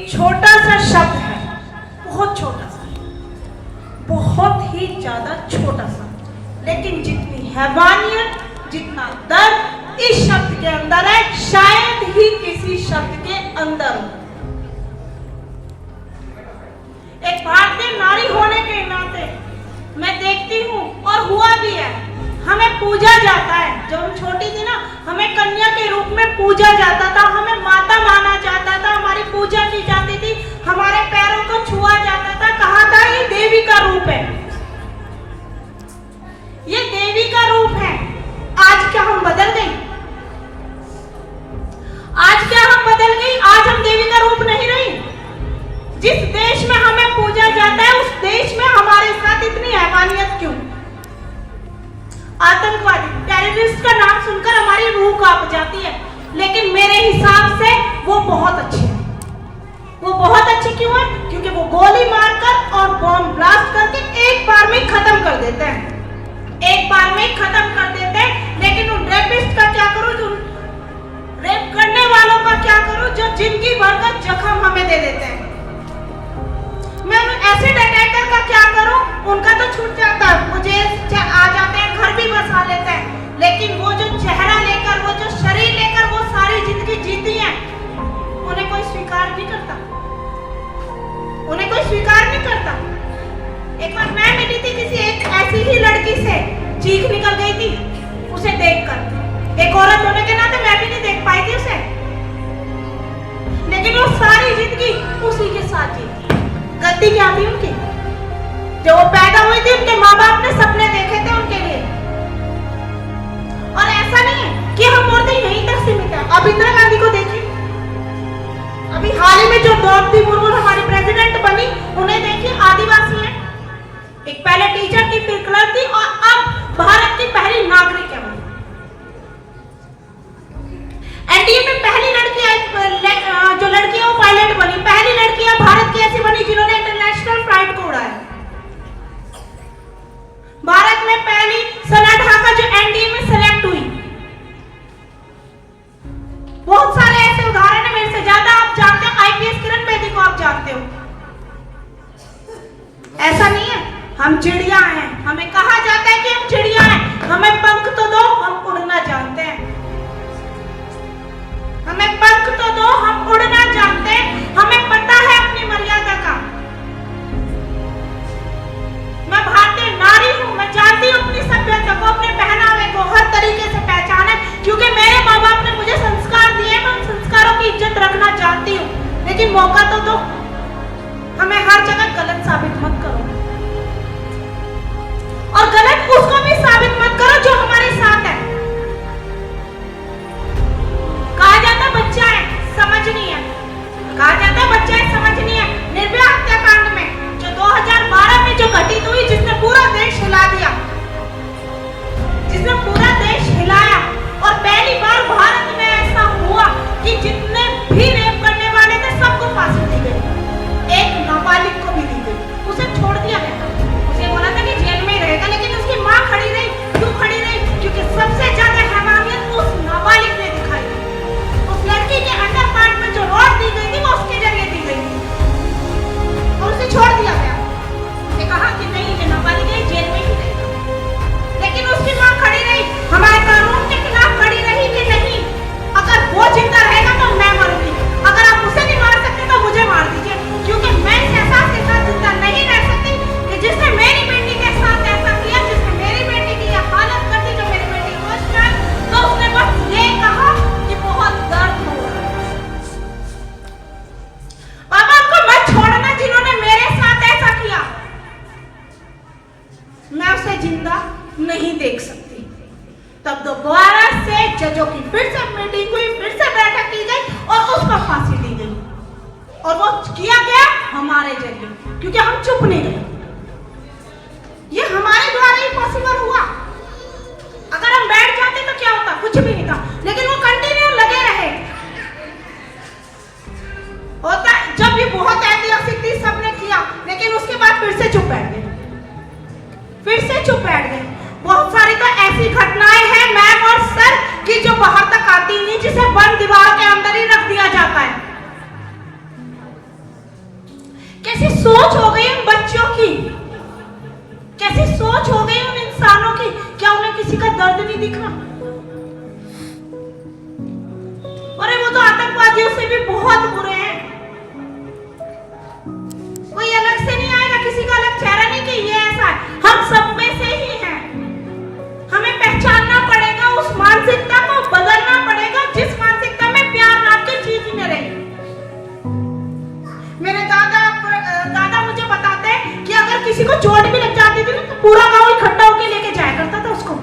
छोटा सा शब्द है, बहुत छोटा सा, बहुत ही ज्यादा छोटा सा, लेकिन जितनी हैवानियत, जितना दर्द इस शब्द के अंदर है, शायद ही किसी शब्द के अंदर हो। एक भारतीय नारी होने के नाते मैं देखती हूँ, और हुआ भी है, हमें पूजा जाता है। जब हम छोटी थी ना, हमें कन्या के रूप में पूजा जाता था, हमें माता माना जाता था, हमारी पूजा की जाती थी, हमारे पैरों को छुआ जाता था, कहा था ये देवी का रूप है, ये देवी का रूप है। आज क्या हम बदल गए? आज क्या हम बदल गई? आज हम देवी का रूप नहीं रही। जिस देश में हमें पूजा जाता है, उस देश में हमारे साथ इतनी हैवानियत क्यों? आतंकवादी, टेररिस्ट का नाम सुनकर हमारी रूह कांप जाती है, लेकिन मेरे हिसाब से वो बहुत अच्छे हैं। वो बहुत अच्छे क्यों हैं? क्योंकि वो गोली मारकर और बॉम्ब ब्लास्ट करके एक बार में खत्म कर देते हैं, एक बार में खत्म कर देते हैं। लेकिन उन रेपिस्ट का क्या करूं, उन रेप करने वालों का क्या करूं, जो जिंदगी भर का जख्म हमें दे देते हैं। मैं उन एसिड अटैकर का क्या करूं? उनका तो छूट जाता है, मुझे आ जाते हैं, घर भी बसा लेते हैं, लेकिन वो जो चेहरा लेकर, वो जो शरीर लेकर वो सारी जिंदगी जीती हैं, उन्हें कोई स्वीकार नहीं करता, उन्हें कोई स्वीकार नहीं करता। एक बार मैं मिली थी किसी एक ऐसी ही लड़की से, चीख निकल गई थी उसे देखकर। एक औरत होने के नाते मैं भी नहीं देख पाई थी उसे, लेकिन वो सारी जिंदगी उसी के साथ जीती। गलती क्या थी उनकी? जो वो पैदा हुई थी, उनके माँ बाप ने सपने देखे थे उनके लिए। और ऐसा नहीं है कि हम औरतें यहीं तक सीमित हैं। अब इंदिरा गांधी को देखिए, अभी हाल ही में जो द्रौपदी मुर्मू हमारी प्रेसिडेंट बनी, उन्हें देखिए, आदिवासी है। एक पहले टीचर थी, फिर क्लर्क थी, और अब भारत की पहली नागरिक है। एनडीए में पहली लड़की जो लड़की है वो पायलट बनी, पहली लड़की भारत की ऐसी बनी जिन्होंने इंटरनेशनल फ्लाइट को उड़ाया। भारत में पहली सना ढाका जो एनडीए में सेलेक्ट हुई। बहुत सारे ऐसे उदाहरण है, मेरे से ज्यादा आप जानते हो। आईपीएस किरण बेदी को आप जानते हो। ऐसा नहीं है हम चिड़िया हैं, हमें कहा जाता है कि हम चिड़िया हैं, हमें पंख तो दो, हम उड़ना जानते हैं। हमें पंख तो दो, हम उड़ना जानते हैं, हमें पता है अपनी मर्यादा का। मैं भारतीय नारी हूं, मैं जानती हूं अपनी सभ्यता को, अपने पहनावे को, हर तरीके से पहचाना, क्योंकि मेरे माँ बाप ने मुझे संस्कार दिए, मैं उन संस्कारों की इज्जत रखना जानती हूँ। लेकिन मौका तो दो, हमें हर जगह गलत साबित मत करो, और गलत उसको भी साबित मत करो जो हमारे साथ है। कहा जाता बच्चा है, समझ नहीं है, कहा जाता है बच्चा है, समझ नहीं है। निर्भया हत्याकांड में जो 2012 में जो घटित हुई, जिसने पूरा देश हिला दिया, जिसने पूरा देश हिलाया, और पहली बार भारत में ऐसा हुआ कि जितने भी रेप करने वाले थे सबको फांसी दी गई, एक नाबालिग को भी दी गई, उसे छोड़ दिया गया। उसे बोला था कि जेल में ही रहेगा, लेकिन उसकी माँ खड़ी रही। क्यों खड़ी रही? क्योंकि सबसे ज्यादा हैवानियत उस नाबालिग ने दिखाई। उस लड़की के अंडर पार्ट में जो रॉड दी गई थी वो उसके जरिए दी गई थी, और उसे छोड़ दिया गया। उसे कहा कि नहीं, ये नाबालिग है, जेल में ही रहेगा। लेकिन उसकी माँ खड़ी रही, हमारे कानून के खिलाफ खड़ी रही कि नहीं, अगर वो जिंदा रहेगा तो मैं मरूंगी, अगर आप उसे नहीं मार सकते तो मुझे मार दीजिए, क्योंकि मैं इस एहसास के साथ जिंदा नहीं रह सकती कि जिसने मेरी बेटी के साथ ऐसा किया, जिसने मेरी बेटी की यह हालत कर दी, जो मेरी बेटी होश में आई, तो उसने बस ये कहा कि बहुत दर्द हो रहा है। बाबा को मत छोड़ना जिन्होंने मेरे साथ ऐसा किया, मैं उसे जिंदा नहीं देख सकती। तब दोबारा से जजों की फिर से मीटिंग हुई, फिर से बैठक की गई, और उसको फांसी दी गई, और वो किया गया हमारे जरिए, क्योंकि हम चुप नहीं रहे। ये हमारे द्वारा ही पॉसिबल हुआ। अगर हम बैठ जाते तो क्या होता? कुछ भी नहीं था, लेकिन वो कंटिन्यू लगे रहे। होता जब भी बहुत ऐतिहासिक थी, सबने किया, लेकिन उसके बाद फिर से चुप बैठ गए, फिर से चुप बैठ गए। बहुत सारी तो ऐसी घटनाएं हैं मैम और सर कि जो बाहर तक आती नहीं, जिसे बंद दीवार के अंदर ही रख दिया जाता है। दर्द नहीं दिख रहा? अरे वो तो आतंकवादियों से भी बहुत बुरे हैं। कोई अलग से नहीं आएगा, किसी का अलग चेहरा नहीं कि ये ऐसा है, हम सब में से ही हैं। हमें पहचानना पड़ेगा, उस मानसिकता को बदलना पड़ेगा जिस मानसिकता में प्यार नाम की चीज ही नहीं रही। मेरे दादा मुझे बताते हैं कि अगर किसी को चोट भी लग जाती थी ना तो पूरा गांव इकट्ठा होकर लेके जाया करता था उसको।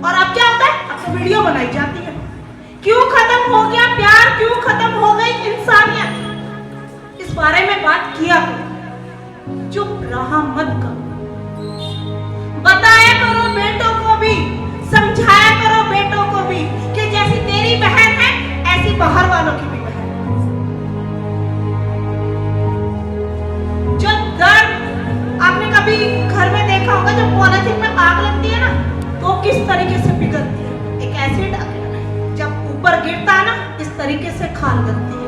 और अब क्या होता है? अब तो वीडियो बनाई जाती है। क्यों खत्म हो गया प्यार? क्यों खत्म हो गई इंसानियत? इस बारे में बात किया करो, चुप रहा मत करो। बताया करो बेटों को भी, समझाया करो बेटों को भी कि जैसी तेरी बहन है ऐसी बाहर वालों की भी बहन। जो दर्द आपने कभी घर में देखा होगा, जब पॉलिथीन में आग लगती है ना तो किस तरीके से पिघलती है। एक एसिड जब ऊपर गिरता है ना इस तरीके से खाल करती है।